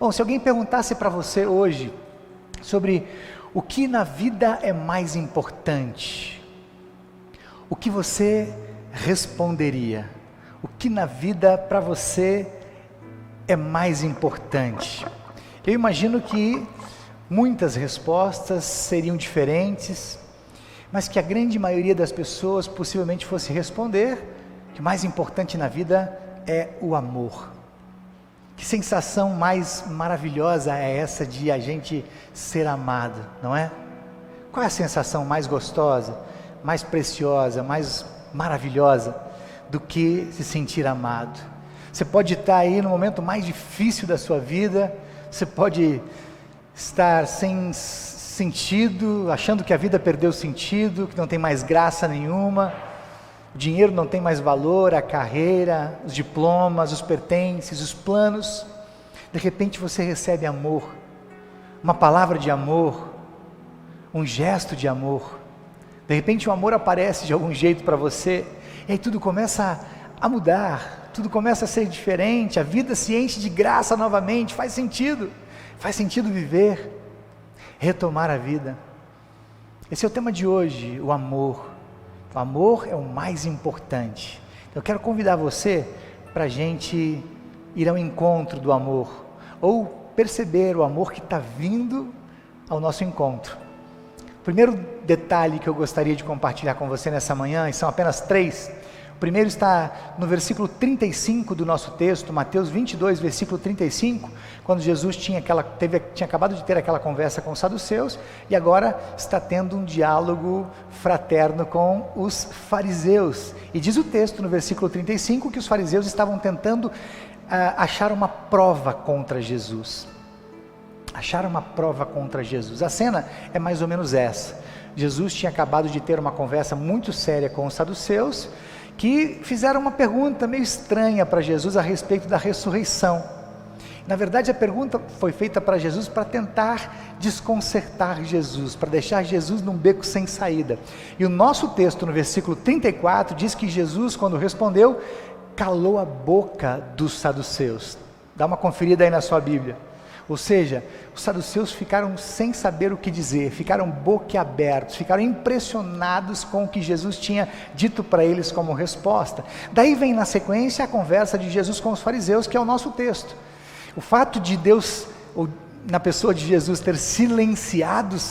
Bom, se alguém perguntasse para você hoje sobre o que na vida é mais importante, o que você responderia? O que na vida para você é mais importante? Eu imagino que muitas respostas seriam diferentes, mas que a grande maioria das pessoas possivelmente fosse responder que o mais importante na vida é o amor. Que sensação mais maravilhosa é essa de a gente ser amado, não é? Qual é a sensação mais gostosa, mais preciosa, mais maravilhosa do que se sentir amado? Você pode estar aí no momento mais difícil da sua vida, você pode estar sem sentido, achando que a vida perdeu sentido, que não tem mais graça nenhuma, o dinheiro não tem mais valor, a carreira, os diplomas, os pertences, os planos. De repente você recebe amor, uma palavra de amor, um gesto de amor. De repente o amor aparece de algum jeito para você, e aí tudo começa a mudar, tudo começa a ser diferente, a vida se enche de graça novamente, faz sentido viver, retomar a vida. Esse é o tema de hoje, o amor. O amor é o mais importante. Eu quero convidar você para a gente ir ao encontro do amor, ou perceber o amor que está vindo ao nosso encontro. O primeiro detalhe que eu gostaria de compartilhar com você nessa manhã, e são apenas 3, o primeiro está no versículo 35 do nosso texto, Mateus 22, versículo 35, quando Jesus tinha acabado de ter aquela conversa com os saduceus, e agora está tendo um diálogo fraterno com os fariseus. E diz o texto no versículo 35 que os fariseus estavam tentando achar uma prova contra Jesus. Acharam uma prova contra Jesus. A cena é mais ou menos essa. Jesus tinha acabado de ter uma conversa muito séria com os saduceus, que fizeram uma pergunta meio estranha para Jesus a respeito da ressurreição. Na verdade, a pergunta foi feita para Jesus para tentar desconcertar Jesus, para deixar Jesus num beco sem saída. E o nosso texto, no versículo 34, diz que Jesus, quando respondeu, calou a boca dos saduceus. Dá uma conferida aí na sua Bíblia. Ou seja, os saduceus ficaram sem saber o que dizer, ficaram boquiabertos, ficaram impressionados com o que Jesus tinha dito para eles como resposta. Daí vem na sequência a conversa de Jesus com os fariseus, que é o nosso texto. O fato de Deus, na pessoa de Jesus, ter silenciado os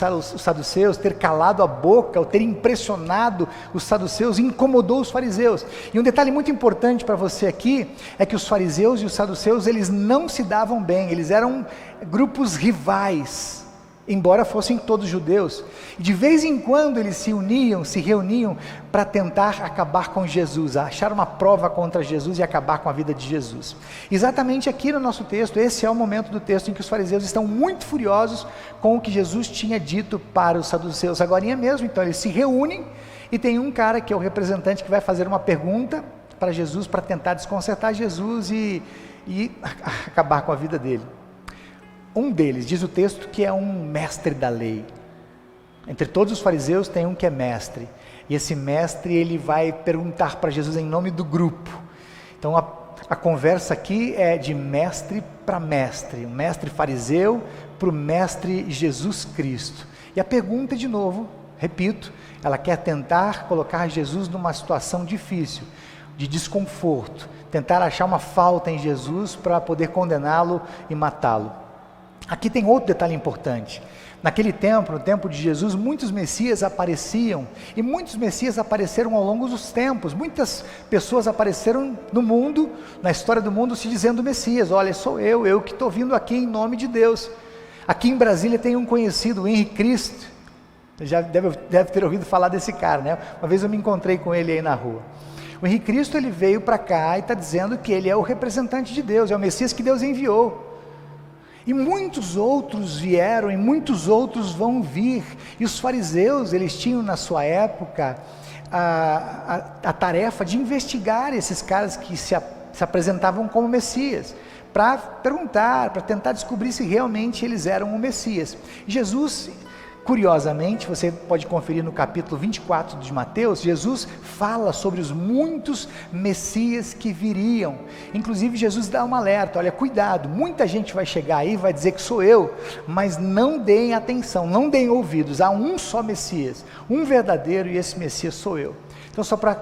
saduceus, ter calado a boca, ou ter impressionado os saduceus, incomodou os fariseus. E um detalhe muito importante para você aqui, é que os fariseus e os saduceus, eles não se davam bem, eles eram grupos rivais, embora fossem todos judeus. E de vez em quando eles se reuniam para tentar acabar com Jesus, achar uma prova contra Jesus e acabar com a vida de Jesus. Exatamente aqui no nosso texto, esse é o momento do texto em que os fariseus estão muito furiosos com o que Jesus tinha dito para os saduceus. Agorinha mesmo, então eles se reúnem e tem um cara que é o representante que vai fazer uma pergunta para Jesus, para tentar desconcertar Jesus e acabar com a vida dele. Um deles, diz o texto, que é um mestre da lei. Entre todos os fariseus tem um que é mestre, e esse mestre ele vai perguntar para Jesus em nome do grupo. Então a conversa aqui é de mestre para mestre, um mestre fariseu para o mestre Jesus Cristo. E a pergunta de novo, repito, ela quer tentar colocar Jesus numa situação difícil, de desconforto, tentar achar uma falta em Jesus para poder condená-lo e matá-lo. Aqui tem outro detalhe importante. Naquele tempo, no tempo de Jesus, muitos messias apareciam, e muitos messias apareceram ao longo dos tempos. Muitas pessoas apareceram no mundo, na história do mundo, se dizendo Messias. Olha, sou eu que estou vindo aqui em nome de Deus. Aqui em Brasília tem um conhecido, o Henrique Cristo. Já deve ter ouvido falar desse cara, né? Uma vez eu me encontrei com ele aí na rua. O Henrique Cristo, ele veio para cá e está dizendo que ele é o representante de Deus, é o Messias que Deus enviou. E muitos outros vieram, e muitos outros vão vir. E os fariseus, eles tinham na sua época a tarefa de investigar esses caras que se apresentavam como Messias, para perguntar, para tentar descobrir se realmente eles eram o Messias. Jesus Curiosamente, você pode conferir no capítulo 24 de Mateus, Jesus fala sobre os muitos Messias que viriam. Inclusive Jesus dá um alerta: olha, cuidado, muita gente vai chegar aí e vai dizer que sou eu, mas não deem atenção, não deem ouvidos, há um só Messias, um verdadeiro, e esse Messias sou eu. Então, só para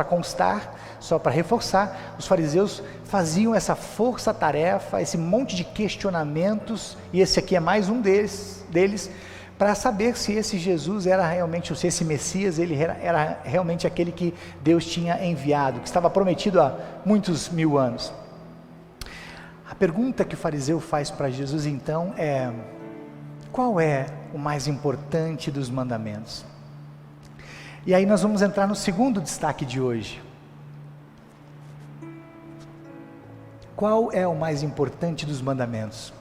constar, só para reforçar, os fariseus faziam essa força-tarefa, esse monte de questionamentos, e esse aqui é mais um deles, para saber se esse Jesus era realmente, ou se esse Messias, ele era realmente aquele que Deus tinha enviado, que estava prometido há muitos mil anos. A pergunta que o fariseu faz para Jesus então é: qual é o mais importante dos mandamentos? E aí nós vamos entrar no segundo destaque de hoje. Qual é o mais importante dos mandamentos?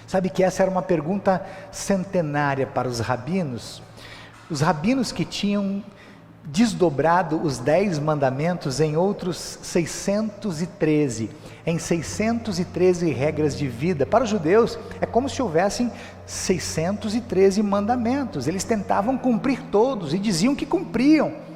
Sabe que essa era uma pergunta centenária para os rabinos que tinham desdobrado os 10 mandamentos em outros 613, em 613 regras de vida. Para os judeus é como se houvessem 613 mandamentos, eles tentavam cumprir todos e diziam que cumpriam,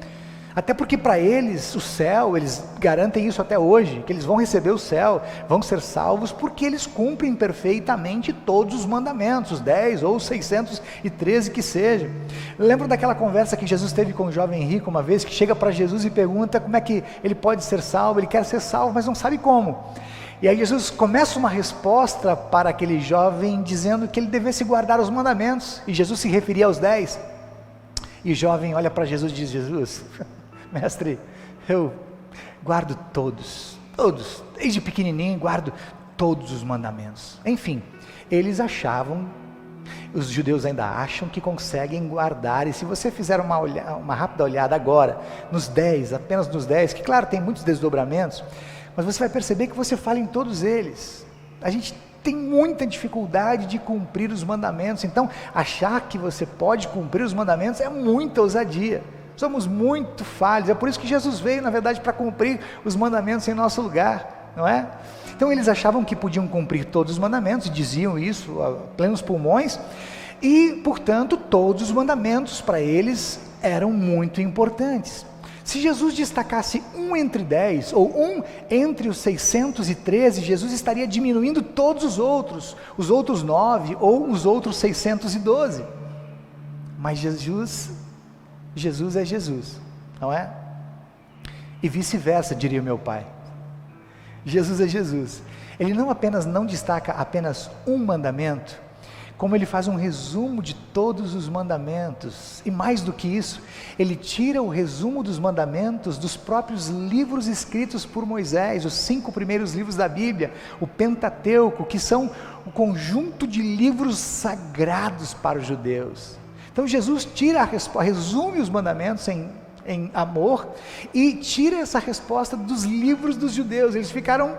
até porque para eles o céu, eles garantem isso até hoje, que eles vão receber o céu, vão ser salvos porque eles cumprem perfeitamente todos os mandamentos, os 10 ou 613 que seja. Lembro daquela conversa que Jesus teve com o jovem rico uma vez, que chega para Jesus e pergunta como é que ele pode ser salvo. Ele quer ser salvo, mas não sabe como. E aí Jesus começa uma resposta para aquele jovem, dizendo que ele devesse guardar os mandamentos, e Jesus se referia aos 10, e o jovem olha para Jesus e diz: Jesus, mestre, eu guardo todos, desde pequenininho guardo todos os mandamentos. Enfim, eles achavam, os judeus ainda acham que conseguem guardar, e se você fizer uma rápida olhada agora, apenas nos 10, que claro, tem muitos desdobramentos, mas você vai perceber que você fala em todos eles. A gente tem muita dificuldade de cumprir os mandamentos, então achar que você pode cumprir os mandamentos é muita ousadia. Somos muito falhos, é por isso que Jesus veio, na verdade, para cumprir os mandamentos em nosso lugar, não é? Então eles achavam que podiam cumprir todos os mandamentos, e diziam isso a plenos pulmões, e portanto todos os mandamentos para eles eram muito importantes. Se Jesus destacasse um entre 10, ou um entre os 613, Jesus estaria diminuindo todos os outros 9, ou os outros 612, mas Jesus é Jesus, não é? E vice-versa, diria o meu pai. Jesus é Jesus. Ele não apenas não destaca apenas um mandamento, como ele faz um resumo de todos os mandamentos, e mais do que isso, ele tira o resumo dos mandamentos dos próprios livros escritos por Moisés, os 5 primeiros livros da Bíblia, o Pentateuco, que são o conjunto de livros sagrados para os judeus. Então Jesus resume os mandamentos em amor, e tira essa resposta dos livros dos judeus. Eles ficaram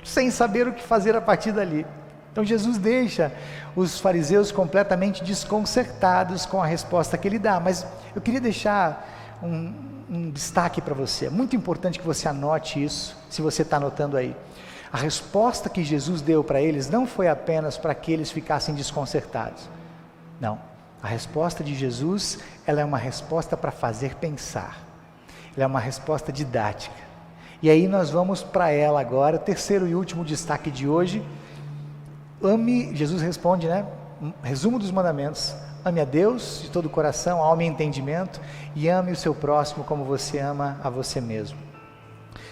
sem saber o que fazer a partir dali. Então Jesus deixa os fariseus completamente desconcertados com a resposta que ele dá. Mas eu queria deixar um destaque para você. É muito importante que você anote isso, se você está anotando aí. A resposta que Jesus deu para eles não foi apenas para que eles ficassem desconcertados. Não. A resposta de Jesus, ela é uma resposta para fazer pensar. Ela é uma resposta didática. E aí nós vamos para ela agora, o terceiro e último destaque de hoje. Jesus responde, né? Resumo dos mandamentos: ame a Deus de todo o coração, alma e entendimento, e ame o seu próximo como você ama a você mesmo.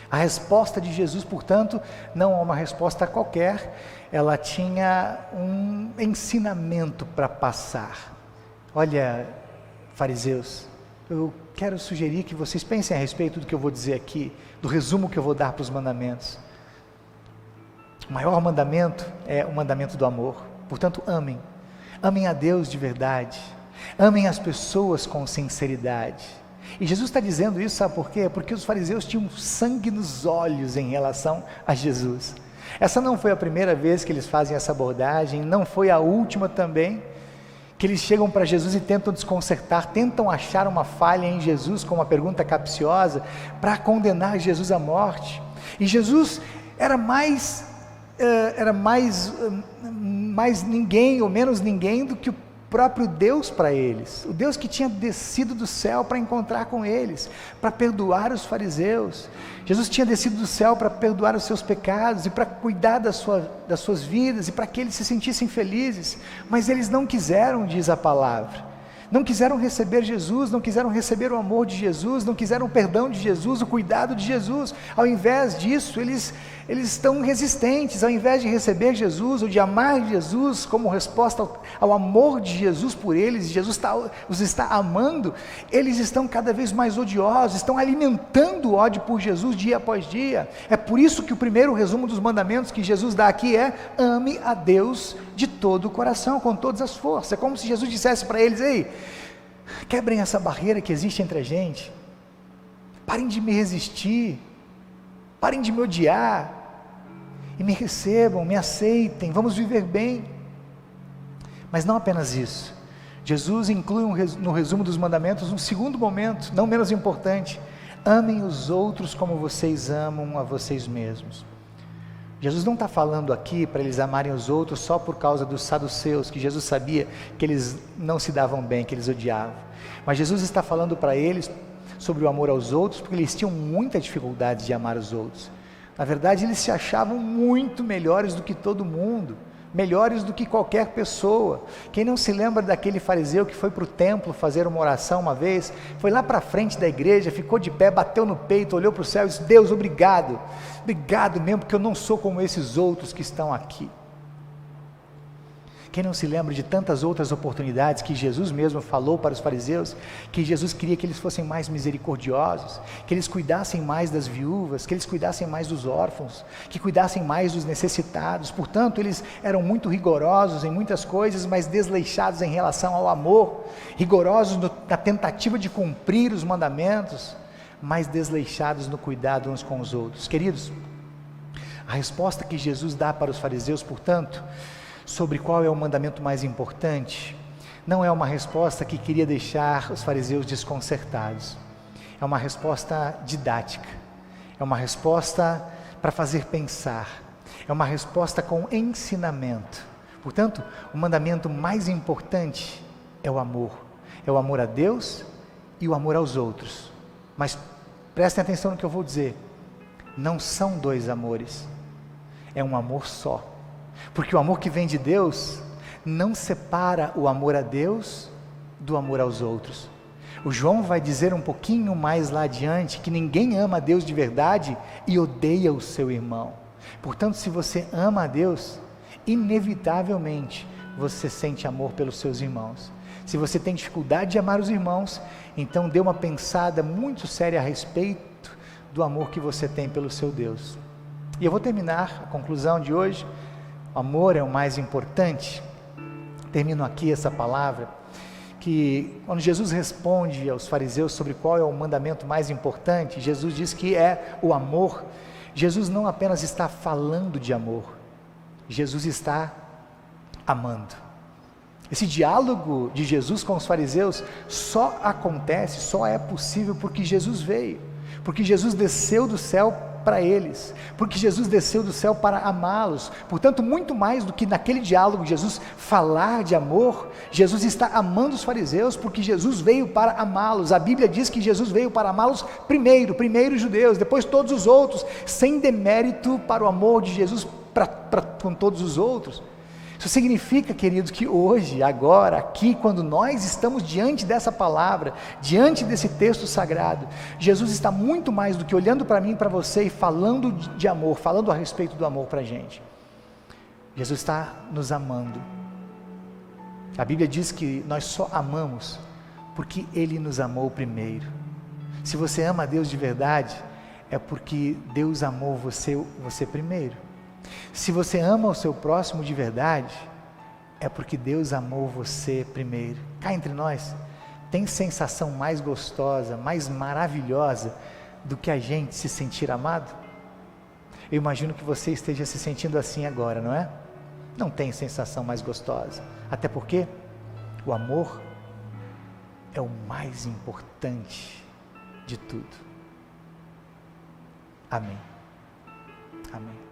A resposta de Jesus, portanto, não é uma resposta qualquer, ela tinha um ensinamento para passar. Olha, fariseus, eu quero sugerir que vocês pensem a respeito do que eu vou dizer aqui, do resumo que eu vou dar para os mandamentos. O maior mandamento é o mandamento do amor. Portanto, amem a Deus de verdade, amem as pessoas com sinceridade. E Jesus está dizendo isso, sabe por quê? Porque os fariseus tinham sangue nos olhos em relação a Jesus. Essa não foi a primeira vez que eles fazem essa abordagem, não foi a última também, que eles chegam para Jesus e tentam desconcertar, tentam achar uma falha em Jesus com uma pergunta capciosa, para condenar Jesus à morte. E Jesus era mais ninguém ou menos ninguém do que o próprio Deus para eles, o Deus que tinha descido do céu para encontrar com eles, para perdoar os fariseus. Jesus tinha descido do céu para perdoar os seus pecados e para cuidar das suas vidas e para que eles se sentissem felizes, mas eles não quiseram, diz a palavra. Não quiseram receber Jesus, não quiseram receber o amor de Jesus, não quiseram o perdão de Jesus, o cuidado de Jesus. Ao invés disso, eles estão resistentes. Ao invés de receber Jesus ou de amar Jesus como resposta ao amor de Jesus por eles, Jesus os está amando, eles estão cada vez mais odiosos, estão alimentando o ódio por Jesus dia após dia. É por isso que o primeiro resumo dos mandamentos que Jesus dá aqui é: ame a Deus de todo o coração, com todas as forças. É como se Jesus dissesse para eles: ei, quebrem essa barreira que existe entre a gente, parem de me resistir, parem de me odiar, e me recebam, me aceitem, vamos viver bem. Mas não apenas isso, Jesus inclui no resumo dos mandamentos um segundo momento, não menos importante: amem os outros como vocês amam a vocês mesmos. Jesus não está falando aqui para eles amarem os outros só por causa dos saduceus, que Jesus sabia que eles não se davam bem, que eles odiavam. Mas Jesus está falando para eles sobre o amor aos outros, porque eles tinham muita dificuldade de amar os outros. Na verdade, eles se achavam muito melhores do que todo mundo, melhores do que qualquer pessoa. Quem não se lembra daquele fariseu que foi para o templo fazer uma oração uma vez, foi lá para a frente da igreja, ficou de pé, bateu no peito, olhou para o céu e disse: Deus, obrigado mesmo, porque eu não sou como esses outros que estão aqui. Quem não se lembra de tantas outras oportunidades que Jesus mesmo falou para os fariseus, que Jesus queria que eles fossem mais misericordiosos, que eles cuidassem mais das viúvas, que eles cuidassem mais dos órfãos, que cuidassem mais dos necessitados. Portanto, eles eram muito rigorosos em muitas coisas, mas desleixados em relação ao amor, rigorosos na tentativa de cumprir os mandamentos, mas desleixados no cuidado uns com os outros. Queridos, a resposta que Jesus dá para os fariseus, portanto, sobre qual é o mandamento mais importante, não é uma resposta que queria deixar os fariseus desconcertados. É uma resposta didática, é uma resposta para fazer pensar, é uma resposta com ensinamento. Portanto, o mandamento mais importante é o amor a Deus e o amor aos outros. Mas prestem atenção no que eu vou dizer: não são dois amores, é um amor só. Porque o amor que vem de Deus não separa o amor a Deus do amor aos outros. O João vai dizer um pouquinho mais lá adiante que ninguém ama a Deus de verdade e odeia o seu irmão. Portanto, se você ama a Deus, inevitavelmente você sente amor pelos seus irmãos. Se você tem dificuldade de amar os irmãos, então dê uma pensada muito séria a respeito do amor que você tem pelo seu Deus. E eu vou terminar a conclusão de hoje: o amor é o mais importante. Termino aqui essa palavra, que quando Jesus responde aos fariseus sobre qual é o mandamento mais importante, Jesus diz que é o amor. Jesus não apenas está falando de amor, Jesus está amando. Esse diálogo de Jesus com os fariseus só acontece, só é possível porque Jesus veio, porque Jesus desceu do céu para eles, porque Jesus desceu do céu para amá-los. Portanto, muito mais do que naquele diálogo de Jesus falar de amor, Jesus está amando os fariseus, porque Jesus veio para amá-los. A Bíblia diz que Jesus veio para amá-los primeiro os judeus, depois todos os outros, sem demérito para o amor de Jesus com todos os outros. Isso significa, queridos, que hoje, agora, aqui, quando nós estamos diante dessa palavra, diante desse texto sagrado, Jesus está muito mais do que olhando para mim e para você e falando de amor, falando a respeito do amor para a gente. Jesus está nos amando. A Bíblia diz que nós só amamos porque Ele nos amou primeiro. Se você ama a Deus de verdade, é porque Deus amou você primeiro. Se você ama o seu próximo de verdade, é porque Deus amou você primeiro. Cá entre nós, tem sensação mais gostosa, mais maravilhosa do que a gente se sentir amado? Eu imagino que você esteja se sentindo assim agora, não é? Não tem sensação mais gostosa, até porque o amor é o mais importante de tudo. Amém. Amém.